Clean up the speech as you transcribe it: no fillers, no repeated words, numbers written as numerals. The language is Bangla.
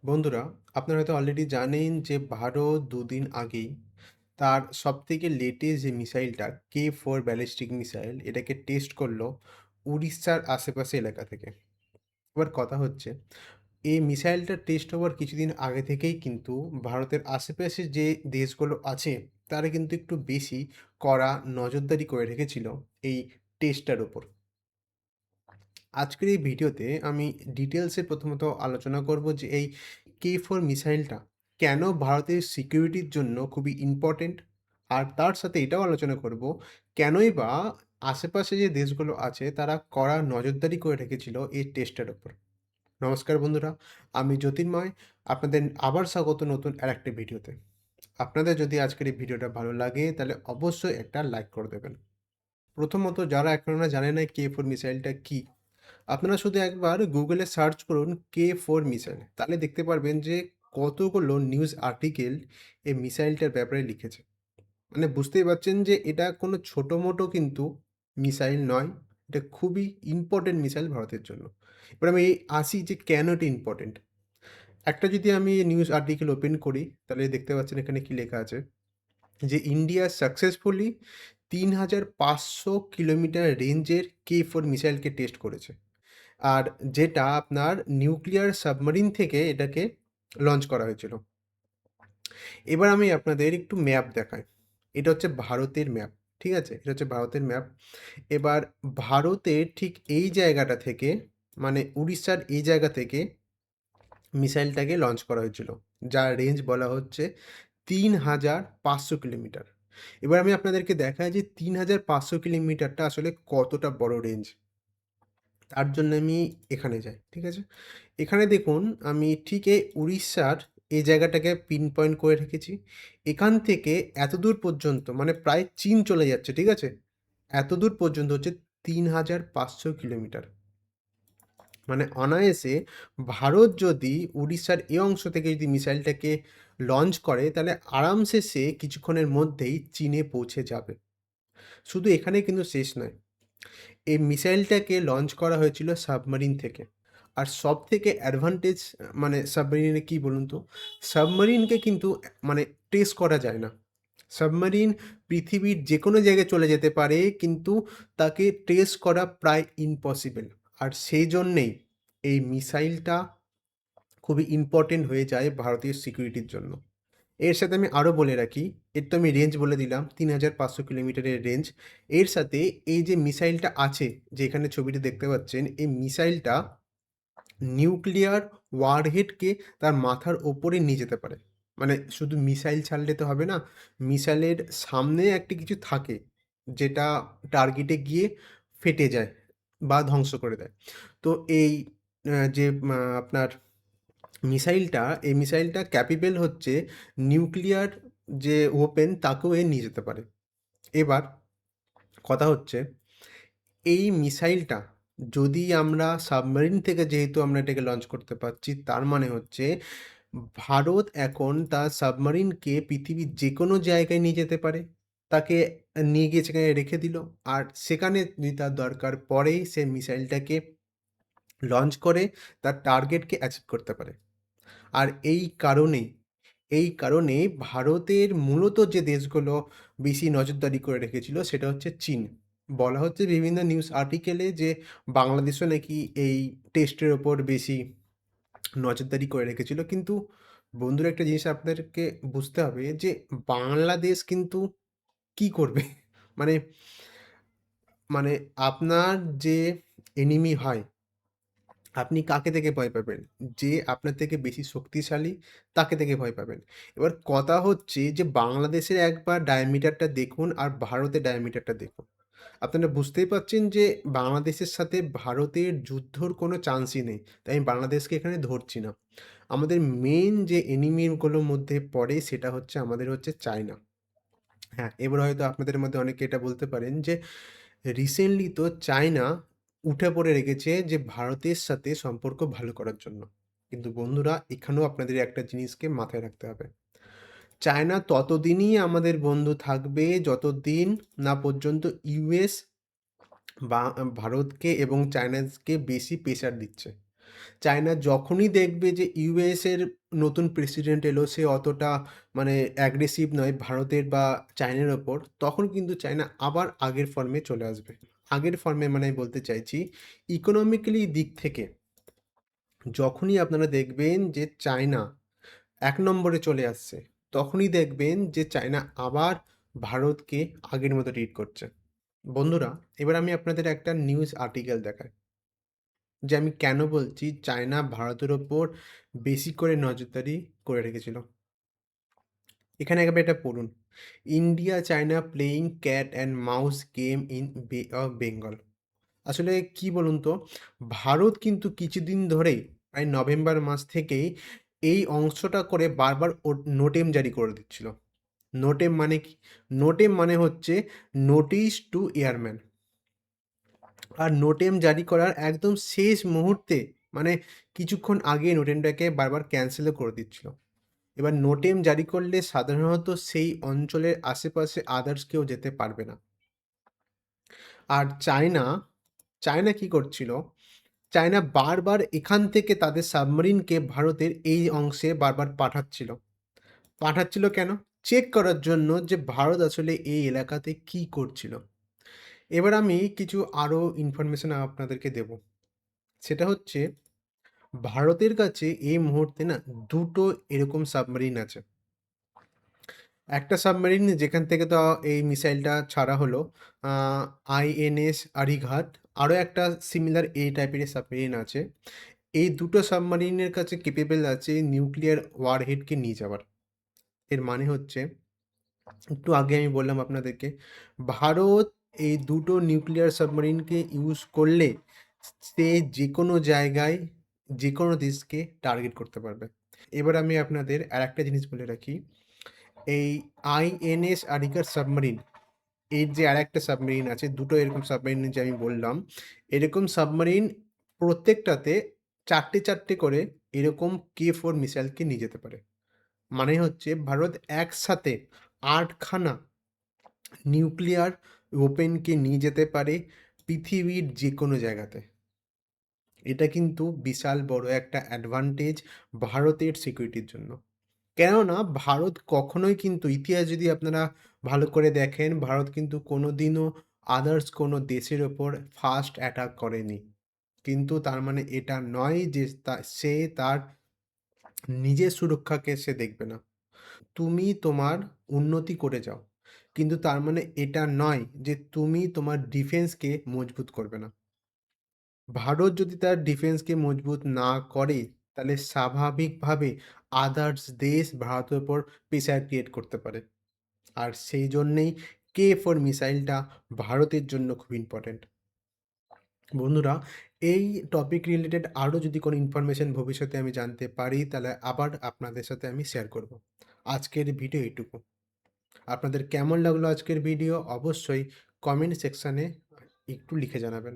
বন্ধুরা, আপনারা হয়তো অলরেডি জানেন যে ভারত দুদিন আগেই তার সবথেকে লেটেস্ট যে মিসাইলটা K-4 ব্যালিস্টিক মিসাইল এটাকে টেস্ট করলো উড়িষ্যার আশেপাশে এলাকা থেকে। এবার কথা হচ্ছে, এই মিসাইলটা টেস্ট হওয়ার কিছুদিন আগে থেকেই কিন্তু ভারতের আশেপাশে যে দেশগুলো আছে তারা কিন্তু একটু বেশি কড়া নজরদারি করে রেখেছিল এই টেস্টটার উপর। আজকের এই ভিডিওতে আমি ডিটেলসে প্রথমত আলোচনা করব যে এই K-4 মিসাইলটা কেন ভারতের সিকিউরিটির জন্য খুবই ইম্পর্টেন্ট, আর তার সাথে এটাও আলোচনা করব কেনই বা আশেপাশে যে দেশগুলো আছে তারা কড়া নজরদারি করে রেখেছিল এই টেস্টের ওপর। নমস্কার বন্ধুরা, আমি জ্যোতির্ময়। আপনাদের আবার স্বাগত নতুন আরেকটা ভিডিওতে। আপনাদের যদি আজকের এই ভিডিওটা ভালো লাগে তাহলে অবশ্যই একটা লাইক করে দেবেন। প্রথমত, যারা এখনো জানে না K-4 মিসাইলটা কী, আপনারা শুধু একবার গুগলে সার্চ করুন K-4 মিসাইল, তাহলে দেখতে পারবেন যে কতগুলো নিউজ আর্টিকেল এই মিসাইলটার ব্যাপারে লিখেছে। মানে বুঝতেই পারছেন যে এটা কোনো ছোটো মোটো কিন্তু মিসাইল নয়, এটা খুবই ইম্পর্টেন্ট মিসাইল ভারতের জন্য। এবার আমি আসি যে কেন এটা ইম্পর্টেন্ট। একটা যদি আমি নিউজ আর্টিকেল ওপেন করি তাহলে দেখতে পাচ্ছেন এখানে কি লেখা আছে যে ইন্ডিয়া সাকসেসফুলি ৩,৫০০ কিলোমিটার রেঞ্জের K-4 মিসাইলকে টেস্ট করেছে, আর যেটা আপনার নিউক্লিয়ার সাবমারিন থেকে এটাকে লঞ্চ করা হয়েছিল। এবার আমি আপনাদের একটু ম্যাপ দেখাই। এটা হচ্ছে ভারতের ম্যাপ, ঠিক আছে? এটা হচ্ছে ভারতের ম্যাপ। এবার ভারতের ঠিক এই জায়গাটা থেকে, মানে উড়িষ্যার এই জায়গা থেকে মিসাইলটাকে লঞ্চ করা হয়েছিল, যার রেঞ্জ বলা হচ্ছে ৩,৫০০ কিলোমিটার। এবার আমি আপনাদেরকে দেখাই যে ৩,৫০০ কিলোমিটারটা আসলে কতটা বড় রেঞ্জ। তার জন্য আমি এখানে যাই, ঠিক আছে? এখানে দেখুন আমি ঠিক এই উড়িষ্যার এই জায়গাটাকে পিন পয়েন্ট করে রেখেছি। এখান থেকে এতদূর পর্যন্ত মানে প্রায় চীন চলে যাচ্ছে, ঠিক আছে? এতদূর পর্যন্ত হচ্ছে ৩,৫০০ কিলোমিটার। মানে অনায়াসে ভারত যদি উড়িষ্যার এই অংশ থেকে যদি মিসাইলটাকে লঞ্চ করে তাহলে আরামসে সে কিছুক্ষণের মধ্যেই চীনে পৌঁছে যাবে। শুধু এখানে কিন্তু শেষ নয়, এই মিসাইলটাকে লঞ্চ করা হয়েছিল সাবমারিন থেকে। আর সবথেকে অ্যাডভান্টেজ মানে সাবমেরিনে কী বলুন তো? সাবমেরিনকে কিন্তু মানে ট্রেস করা যায় না। সাবমেরিন পৃথিবীর যেকোনো জায়গায় চলে যেতে পারে, কিন্তু তাকে ট্রেস করা প্রায় ইম্পসিবল। আর সেই জন্যেই এই মিসাইলটা খুবই ইম্পর্টেন্ট হয়ে যায় ভারতীয় সিকিউরিটির জন্য। এর সাথে আমি আরও বলে রাখি, এর তো আমি রেঞ্জ বলে দিলাম ৩,৫০০ কিলোমিটারের রেঞ্জ। এর সাথে এই যে মিসাইলটা আছে, যে এখানে ছবিটি দেখতে পাচ্ছেন, এই মিসাইলটা নিউক্লিয়ার ওয়ারহেডকে তার মাথার ওপরে নিয়ে যেতে পারে। মানে শুধু মিসাইল ছাড়লে তো হবে না, মিসাইলের সামনে একটা কিছু থাকে যেটা টার্গেটে গিয়ে ফেটে যায় বা ধ্বংস করে দেয়। তো এই যে আপনার মিসাইলটা, এই মিসাইলটা ক্যাপেবল হচ্ছে নিউক্লিয়ার যে ওয়েপন তাকেও এ নিয়ে যেতে পারে। এবার কথা হচ্ছে, এই মিসাইলটা যদি আমরা সাবমেরিন থেকে যেহেতু আমরা এটাকে লঞ্চ করতে পারছি, তার মানে হচ্ছে ভারত এখন তার সাবমেরিনকে পৃথিবীর যেকোনো জায়গায় নিয়ে যেতে পারে। তাকে নিয়ে গিয়ে সেখানে রেখে দিল। আর সেখানে যদি তার দরকার পড়ে সে মিসাইলটাকে লঞ্চ করে তার টার্গেটকে অ্যাচিভ করতে পারে। আর এই কারণে ভারতের মূলত যে দেশগুলো বেশি নজরদারি করে রেখেছিল সেটা হচ্ছে চীন। বলা হচ্ছে বিভিন্ন নিউজ আর্টিকেলে যে বাংলাদেশও নাকি এই টেস্টের ওপর বেশি নজরদারি করে রেখেছিল। কিন্তু বন্ধুরা, একটা জিনিস আপনাদেরকে বুঝতে হবে যে বাংলাদেশ কিন্তু কি করবে? মানে মানে আপনার যে এনিমি হয়, আপনি কাকে থেকে ভয় পাবেন? যে আপনার থেকে বেশি শক্তিশালী, তাকে থেকে ভয় পাবেন। এবার কথা হচ্ছে যে বাংলাদেশের একবার ডায়ামিটারটা দেখুন আর ভারতের ডায়ামিটারটা দেখুন। আপনারা বুঝতেই পারছেন যে বাংলাদেশের সাথে ভারতের যুদ্ধর কোনো চান্সই নেই। তাই আমি বাংলাদেশকে এখানে ধরছি না। আমাদের মেইন যে এনিমিগুলোর মধ্যে পড়ে সেটা হচ্ছে আমাদের হচ্ছে চায়না। হ্যাঁ, এবার হয়তো আপনাদের মধ্যে অনেকে এটা বলতে পারেন যে রিসেন্টলি তো চায়না উঠে পড়ে লেগেছে যে ভারতের সাথে সম্পর্ক ভালো করার জন্য। কিন্তু বন্ধুরা, এখানেও আপনাদের একটা জিনিসকে মাথায় রাখতে হবে। চায়না ততদিনই আমাদের বন্ধু থাকবে যতদিন না পর্যন্ত ইউএস বা ভারতকে এবং চায়নাকে বেশি প্রেশার দিচ্ছে। চায়না যখনই দেখবে যে ইউএস এর নতুন প্রেসিডেন্ট এলো, সে অতটা মানে অ্যাগ্রেসিভ নয় ভারতের বা চায়নার ওপর, তখন কিন্তু চায়না আবার আগের ফর্মে চলে আসবে। আগের ফর্মে মানে আমি বলতে চাইছি ইকোনমিক্যালি দিক থেকে যখনই আপনারা দেখবেন যে চায়না ১ নম্বরে চলে আসছে, তখনই দেখবেন যে চায়না আবার ভারতকে আগের মতো ট্রিট করছে। বন্ধুরা, এবার আমি আপনাদের একটা নিউজ আর্টিকেল দেখাই। যে আমি কেন বলছি চায়না ভারতের ওপর বেশি করে নজরদারি করে রেখেছিল। এখানে একবার এটা পড়ুন। India China playing cat and mouse game in বে অফ বেঙ্গল। আসলে কি বলুন তো, ভারত কিন্তু কিছুদিন ধরেই প্রায় নভেম্বর মাস থেকেই এই অংশটা করে বারবার নোটেম জারি করে দিচ্ছিল। নোটেম মানে কি? নোটেম মানে হচ্ছে নোটিশ টু এয়ারম্যান। আর নোটেম জারি করার একদম শেষ মুহূর্তে মানে কিছুক্ষণ আগে নোটেমটাকে বারবার ক্যান্সেলও করে দিচ্ছিল। এবার নোটেম জারি করলে সাধারণত সেই অঞ্চলের আশেপাশে আদার্স কেউ যেতে পারবে না। আর চায়না কি করছিল? চায়না বারবার এখান থেকে তাদের সাবমেরিনকে ভারতের এই অংশে বারবার পাঠাচ্ছিল। পাঠাচ্ছিল কেন? চেক করার জন্য যে ভারত আসলে এই এলাকাতে কি করছিল। এবার আমি কিছু আরো ইনফরমেশন আপনাদেরকে দেব। সেটা হচ্ছে ভারতের কাছে এই মুহূর্তে না ২ টো এরকম সাবমেরিন আছে। একটা সাবমেরিন যেখান থেকে তো এই মিসাইলটা ছাড়া হলো আ আইএনএস আরিঘাট। আরো একটা সিমিলার এই টাইপেরই সাবমেরিন আছে। এই ২ টো সাবমেরিনের কাছে ক্যাপেবল আছে নিউক্লিয়ার ওয়ারহেডকে নিয়ে যাওয়ার। এর মানে হচ্ছে একটু আগে আমি বললাম আপনাদেরকে, ভারত এই ২ টো নিউক্লিয়ার সাবমেরিনকে ইউজ করলে সে যেকোনো জায়গায়, যেকোনো দেশকে টার্গেট করতে পারবে। এবার আমি আপনাদের আরেকটা জিনিস বলে রাখি, এই আইএনএস আরিকার সাবমেরিন, এর যে আরেকটা সাবমেরিন আছে, ২ টো এরকম সাবমেরিন যে আমি বললাম, এরকম সাবমেরিন প্রত্যেকটাতে ৪ টে করে এরকম K4 মিসাইলকে নিয়ে যেতে পারে। মানে হচ্ছে ভারত একসাথে ৮ খানা নিউক্লিয়ার ওপেনকে নিয়ে যেতে পারে পৃথিবীর যেকোনো জায়গাতে। এটা কিন্তু বিশাল বড় একটা অ্যাডভান্টেজ ভারতের সিকিউরিটির জন্য। কেননা ভারত কখনোই কিন্তু ইতিহাস যদি আপনারা ভালো করে দেখেন, ভারত কিন্তু কোনোদিনও আদার্স কোনো দেশের ওপর ফার্স্ট অ্যাটাক করেনি। কিন্তু তার মানে এটা নয় যে সে তার নিজের সুরক্ষাকে সে দেখবে না। তুমি তোমার উন্নতি করে যাও। কিন্তু তার মানে এটা নয় যে তুমি তোমার ডিফেন্সকে মজবুত করবে না। ভারত যদি তার ডিফেন্সকে মজবুত না করে, তাহলে স্বাভাবিকভাবে আদার্স দেশ ভারতের উপর প্রেসার ক্রিয়েট করতে পারে। আর সেই জন্যেই K4 মিসাইলটা ভারতের জন্য খুব ইম্পর্টেন্ট। বন্ধুরা, এই টপিক রিলেটেড আরও যদি কোনো ইনফরমেশন ভবিষ্যতে আমি জানতে পারি, তাহলে আবার আপনাদের সাথে আমি শেয়ার করব। আজকের ভিডিও এইটুকু। আপনাদের কেমন লাগলো আজকের ভিডিও অবশ্যই কমেন্ট সেকশানে একটু লিখে জানাবেন।